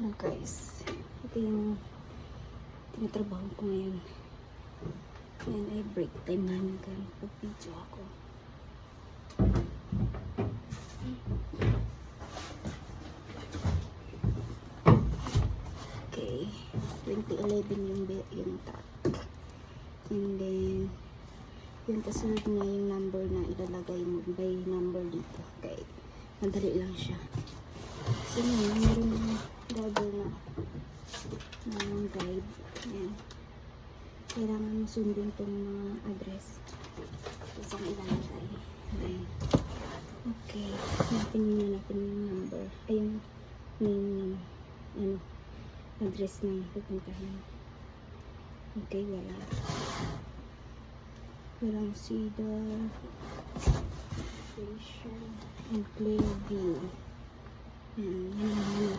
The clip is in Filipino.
Hello guys, ito yung tinatrabaho ko ngayon. Ngayon ay break time namin kan pag-video ako. Okay, 2011 yung tag. And then yung kasunod nga yung number na ilalagay mo by number dito. Okay, madali lang siya. So ngayon, meron yung driver na guide. Ayan. Kailangan mo sundin itong mga address. Tapos ang ilalagay. Ayan. Okay. Hanapin natin yung number. Ay, yung name ng address ng pupuntahan. Okay, wala. Walang Cedar Station and Clearview. Yan, yan ang